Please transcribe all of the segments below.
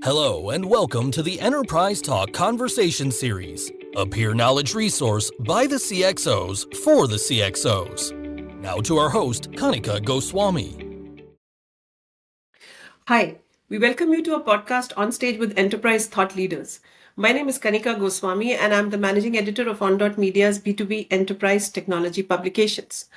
Hello and welcome to the Enterprise Talk Conversation Series, a peer knowledge resource by the CXOs for the CXOs. Now to our host, Kanika Goswami. Hi, we welcome you to a podcast on stage with enterprise thought leaders. My name is Kanika Goswami and I'm the managing editor of On.media's B2B enterprise technology publications.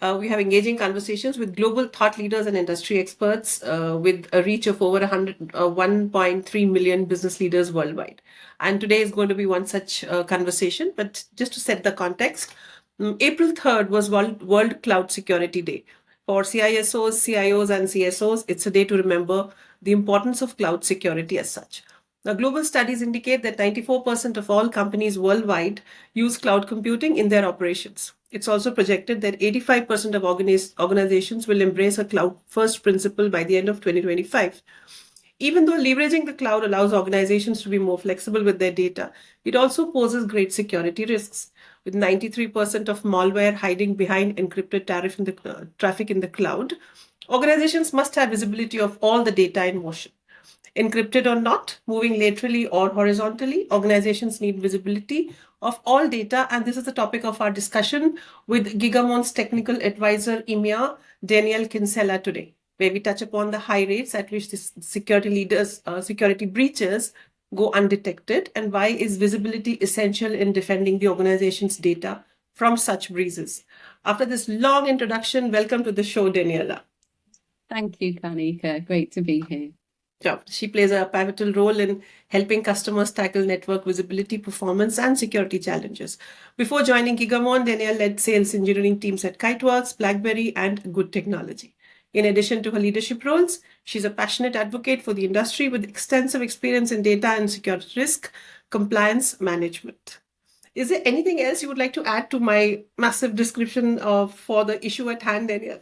We have engaging conversations with global thought leaders and industry experts with a reach of over 1.3 million business leaders worldwide. And today is going to be one such conversation, but just to set the context, April 3rd was World Cloud Security Day. For CISOs, CIOs, and CSOs, it's a day to remember the importance of cloud security as such. Now, global studies indicate that 94% of all companies worldwide use cloud computing in their operations. It's also projected that 85% of organizations will embrace a cloud-first principle by the end of 2025. Even though leveraging the cloud allows organizations to be more flexible with their data, it also poses great security risks. With 93% of malware hiding behind encrypted traffic in the cloud, organizations must have visibility of all the data in motion. Encrypted or not, moving laterally or horizontally, organizations need visibility of all data, and this is the topic of our discussion with Gigamon's technical advisor, EMEA, Danielle Kinsella today, where we touch upon the high rates at which the security breaches go undetected, and why is visibility essential in defending the organization's data from such breaches. After this long introduction, welcome to the show, Daniela. Thank you, Kanika. Great to be here. Yeah, she plays a pivotal role in helping customers tackle network visibility, performance, and security challenges. Before joining Gigamon, Danielle led sales engineering teams at Kiteworks, BlackBerry, and Good Technology. In addition to her leadership roles, she's a passionate advocate for the industry with extensive experience in data and security risk compliance management. Is there anything else you would like to add to my massive description for the issue at hand, Danielle?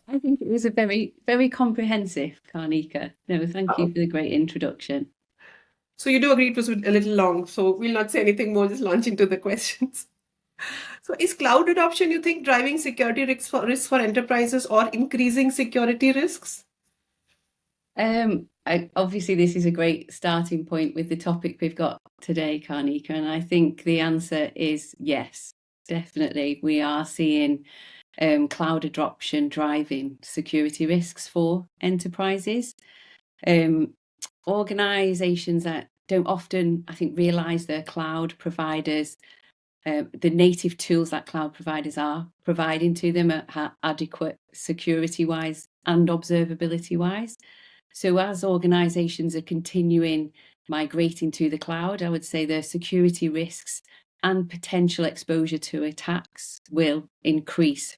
I think it was a very, very comprehensive, Kanika. No, thank you for the great introduction. So you do agree it was a little long, so we'll not say anything more, just launch into the questions. So is cloud adoption, you think, driving security risks for enterprises or increasing security risks? Obviously, this is a great starting point with the topic we've got today, Kanika, and I think the answer is yes, definitely. We are seeing cloud adoption driving security risks for enterprises. Organizations that don't often, I think, realize their cloud providers, the native tools that cloud providers are providing to them are adequate security-wise and observability-wise. So as organizations are continuing migrating to the cloud, I would say their security risks and potential exposure to attacks will increase.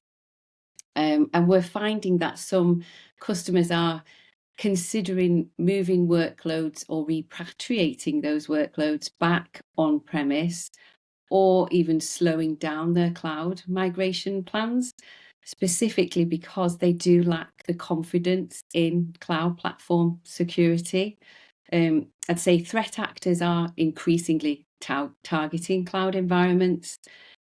And we're finding that some customers are considering moving workloads or repatriating those workloads back on premise, or even slowing down their cloud migration plans, specifically because they do lack the confidence in cloud platform security. I'd say threat actors are increasingly targeting cloud environments.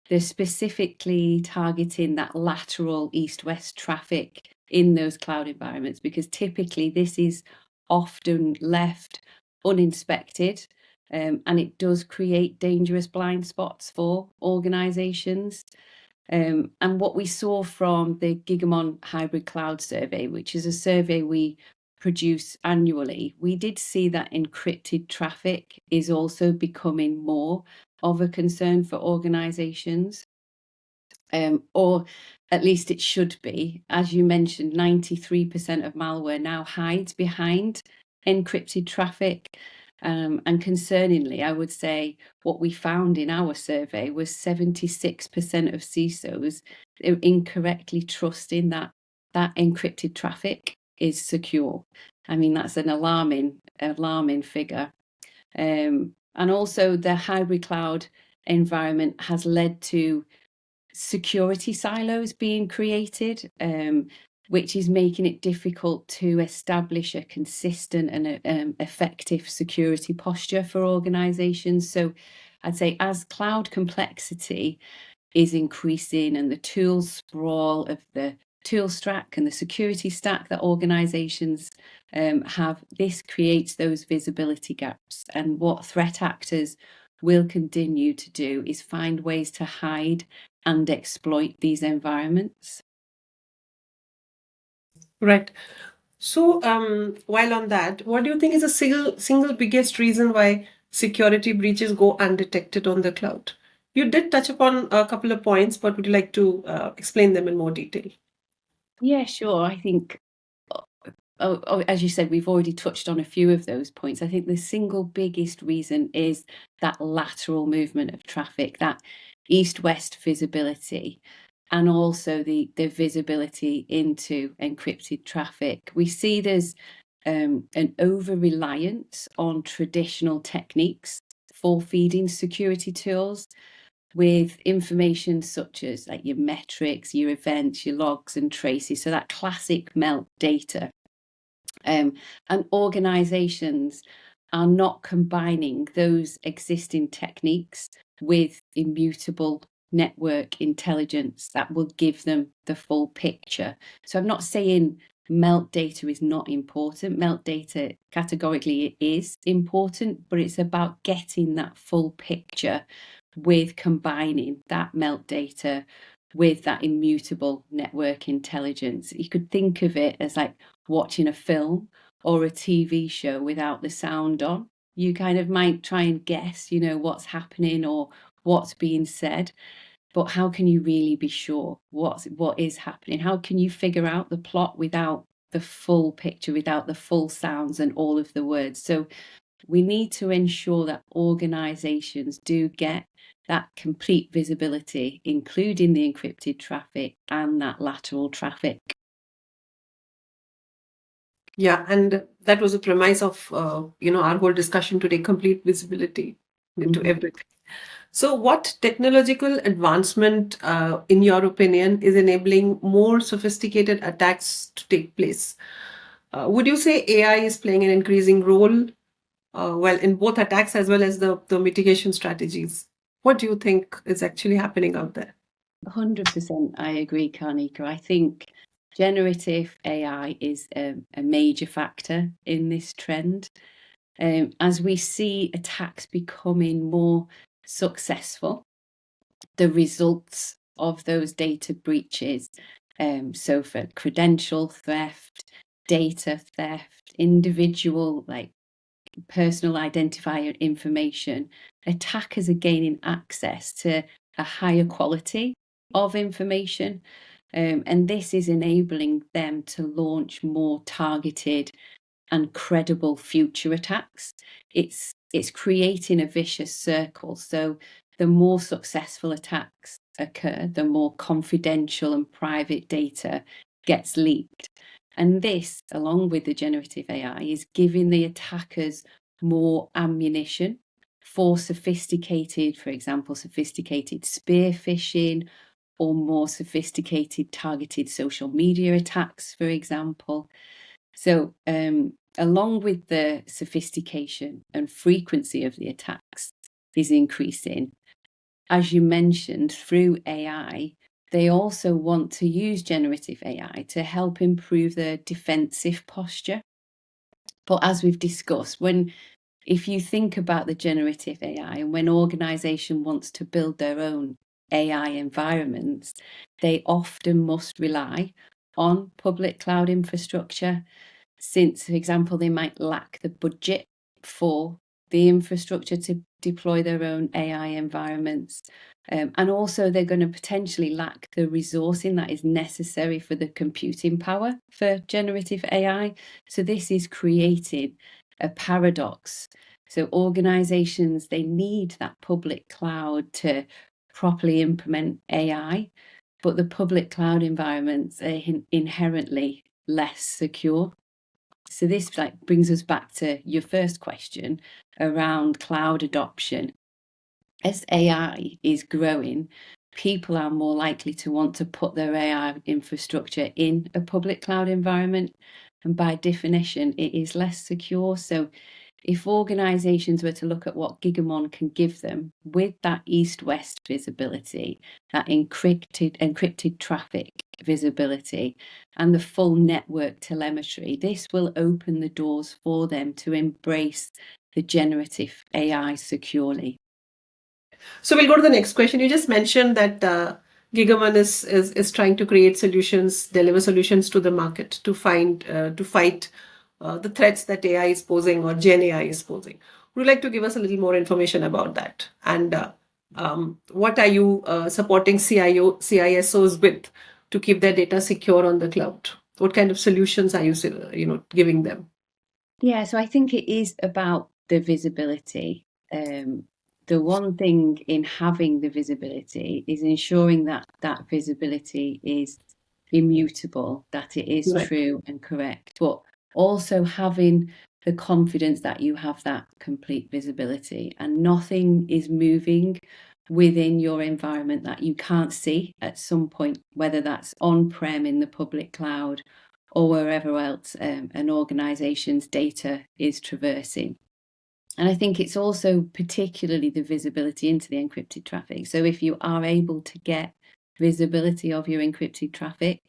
They're specifically targeting that lateral east-west traffic in those cloud environments, because typically this is often left uninspected, and it does create dangerous blind spots for organizations. And what we saw from the Gigamon Hybrid Cloud Survey, which is a survey we produce annually, we did see that encrypted traffic is also becoming more of a concern for organizations, or at least it should be. As you mentioned, 93% of malware now hides behind encrypted traffic. And concerningly, I would say what we found in our survey was 76% of CISOs incorrectly trusting that encrypted traffic is secure. I mean, that's an alarming figure. And also the hybrid cloud environment has led to security silos being created, which is making it difficult to establish a consistent and effective security posture for organizations. So I'd say as cloud complexity is increasing and the tool sprawl of the tool stack and the security stack that organizations have, this creates those visibility gaps. And what threat actors will continue to do is find ways to hide and exploit these environments. Right. So, while on that, what do you think is the single biggest reason why security breaches go undetected on the cloud? You did touch upon a couple of points, but would you like to explain them in more detail? Yeah, sure. I think, as you said, we've already touched on a few of those points. I think the single biggest reason is that lateral movement of traffic, that east-west visibility, and also the visibility into encrypted traffic. We see there's an over-reliance on traditional techniques for feeding security tools with information such as like your metrics, your events, your logs and traces. So that classic melt data. And organizations are not combining those existing techniques with immutable network intelligence that will give them the full picture. So I'm not saying melt data is not important. Melt data categorically is important, but it's about getting that full picture with combining that melt data with that immutable network intelligence. You could think of it as like watching a film or a TV show without the sound on. You kind of might try and guess, what's happening or what's being said, but how can you really be sure what is happening? How can you figure out the plot without the full picture, without the full sounds and all of the words? So we need to ensure that organizations do get that complete visibility, including the encrypted traffic and that lateral traffic. Yeah, and that was the premise of our whole discussion today: complete visibility into everything. So, what technological advancement, in your opinion, is enabling more sophisticated attacks to take place? Would you say AI is playing an increasing role, well, in both attacks as well as the mitigation strategies? What do you think is actually happening out there? 100% I agree, Karnika. I think generative AI is a major factor in this trend. As we see attacks becoming more successful, the results of those data breaches, so for credential theft, data theft, individual personal identifier information, attackers are gaining access to a higher quality of information. And this is enabling them to launch more targeted and credible future attacks. It's creating a vicious circle. So the more successful attacks occur, the more confidential and private data gets leaked. And this, along with the generative AI, is giving the attackers more ammunition for sophisticated, for example, sophisticated spear phishing or more sophisticated targeted social media attacks, for example. So along with the sophistication and frequency of the attacks is increasing, as you mentioned, through AI, they also want to use generative AI to help improve their defensive posture. But as we've discussed, if you think about the generative AI and when organization wants to build their own AI environments, they often must rely on public cloud infrastructure, since, for example, they might lack the budget for the infrastructure to deploy their own AI environments. And also they're going to potentially lack the resourcing that is necessary for the computing power for generative AI. So this is creating a paradox. So organizations, they need that public cloud to properly implement AI, but the public cloud environments are inherently less secure. So this brings us back to your first question around cloud adoption. As AI is growing, people are more likely to want to put their AI infrastructure in a public cloud environment. And by definition, it is less secure. So if organizations were to look at what Gigamon can give them with that east-west visibility, that encrypted traffic, visibility and the full network telemetry, this will open the doors for them to embrace the generative AI securely. So we'll go to the next question. You just mentioned that Gigamon is trying to create solutions, deliver solutions to the market to fight the threats that AI is posing or Gen AI is posing. Would you like to give us a little more information about that? And what are you supporting CISOs with to keep their data secure on the cloud? What kind of solutions are you giving them? Yeah, so I think it is about the visibility. The one thing in having the visibility is ensuring that that visibility is immutable, that it is Right. true and correct, but also having the confidence that you have that complete visibility and nothing is moving within your environment that you can't see at some point, whether that's on-prem in the public cloud or wherever else an organization's data is traversing. And I think it's also particularly the visibility into the encrypted traffic. So if you are able to get visibility of your encrypted traffic,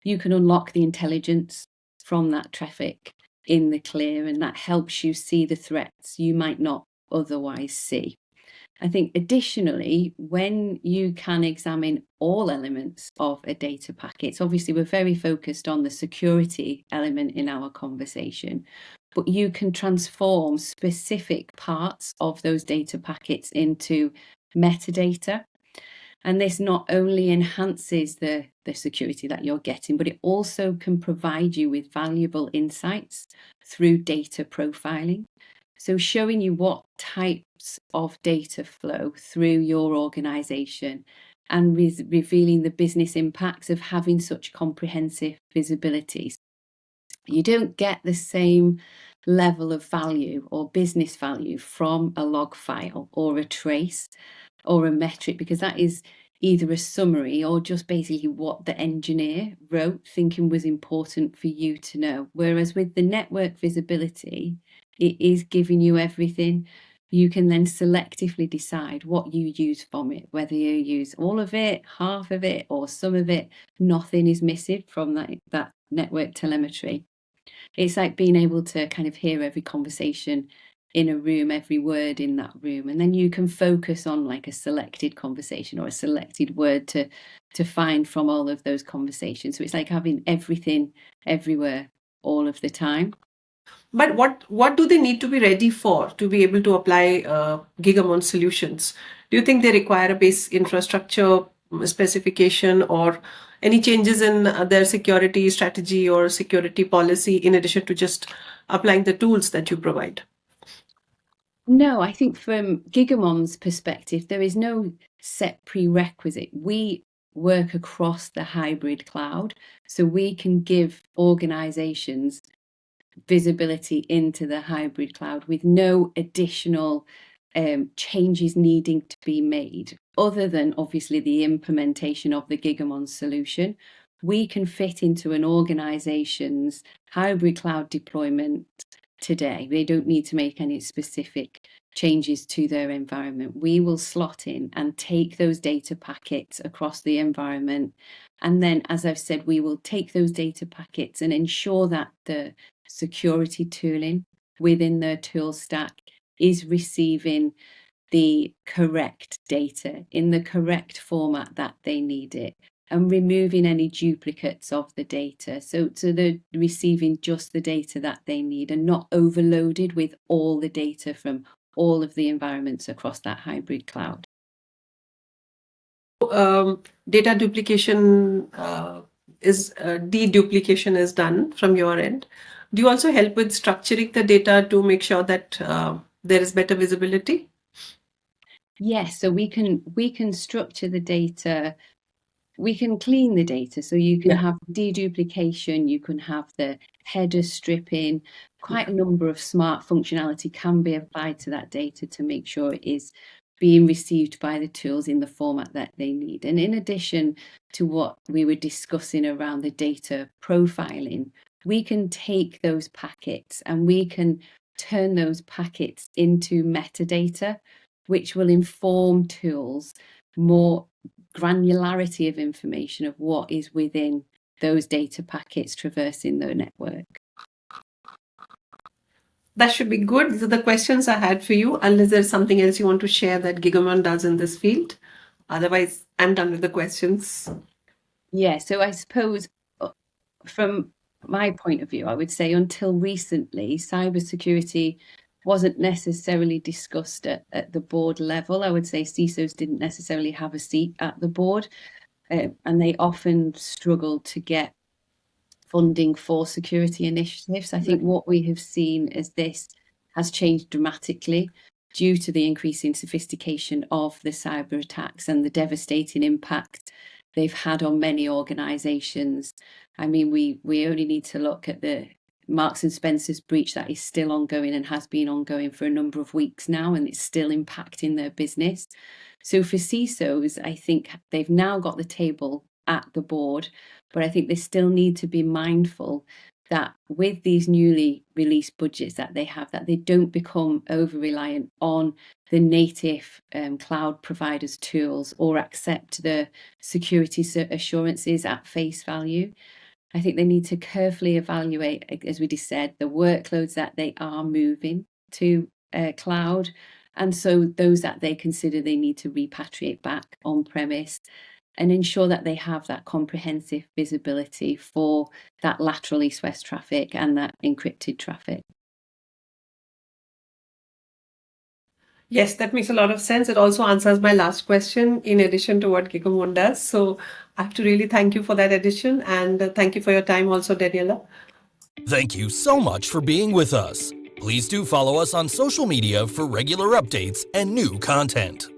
you can unlock the intelligence from that traffic in the clear, and that helps you see the threats you might not otherwise see. I think additionally, when you can examine all elements of a data packet, obviously we're very focused on the security element in our conversation, but you can transform specific parts of those data packets into metadata. And this not only enhances the security that you're getting, but it also can provide you with valuable insights through data profiling. So showing you what types of data flow through your organization and revealing the business impacts of having such comprehensive visibilities. You don't get the same level of value or business value from a log file or a trace or a metric, because that is either a summary or just basically what the engineer wrote thinking was important for you to know. Whereas with the network visibility, it is giving you everything. You can then selectively decide what you use from it, whether you use all of it, half of it, or some of it. Nothing is missing from that network telemetry. It's like being able to kind of hear every conversation in a room, every word in that room, and then you can focus on like a selected conversation or a selected word to find from all of those conversations. So it's like having everything everywhere all of the time. But what do they need to be ready for to be able to apply Gigamon solutions? Do you think they require a base infrastructure specification or any changes in their security strategy or security policy in addition to just applying the tools that you provide? No, I think from Gigamon's perspective, there is no set prerequisite. We work across the hybrid cloud, so we can give organizations visibility into the hybrid cloud with no additional changes needing to be made, other than obviously the implementation of the Gigamon solution. We can fit into an organization's hybrid cloud deployment today. They don't need to make any specific changes to their environment. We will slot in and take those data packets across the environment. And then, as I've said, we will take those data packets and ensure that the security tooling within their tool stack is receiving the correct data in the correct format that they need it, and removing any duplicates of the data. So they're receiving just the data that they need and not overloaded with all the data from all of the environments across that hybrid cloud. Data duplication deduplication is done from your end. Do you also help with structuring the data to make sure that there is better visibility? Yes, so we can structure the data. We can clean the data, so you can have deduplication, you can have the header stripping. Quite a number of smart functionality can be applied to that data to make sure it is being received by the tools in the format that they need. And in addition to what we were discussing around the data profiling, we can take those packets and we can turn those packets into metadata, which will inform tools more granularity of information of what is within those data packets traversing the network. That should be good. These are the questions I had for you, unless there's something else you want to share that Gigamon does in this field. Otherwise, I'm done with the questions. Yeah, so I suppose from my point of view, I would say until recently, cybersecurity wasn't necessarily discussed at the board level. I would say CISOs didn't necessarily have a seat at the board, and they often struggled to get funding for security initiatives. I think what we have seen is this has changed dramatically due to the increasing sophistication of the cyber attacks and the devastating impact they've had on many organizations. I mean, we only need to look at the Marks and Spencer's breach that is still ongoing and has been ongoing for a number of weeks now, and it's still impacting their business. So for CISOs, I think they've now got the table at the board, but I think they still need to be mindful that with these newly released budgets that they have, that they don't become over-reliant on the native cloud providers' tools or accept the security assurances at face value. I think they need to carefully evaluate, as we just said, the workloads that they are moving to cloud, and so those that they consider they need to repatriate back on premise, and ensure that they have that comprehensive visibility for that lateral east-west traffic and that encrypted traffic. Yes, that makes a lot of sense. It also answers my last question in addition to what Gigamon does. So I have to really thank you for that addition, and thank you for your time also, Danielle. Thank you so much for being with us. Please do follow us on social media for regular updates and new content.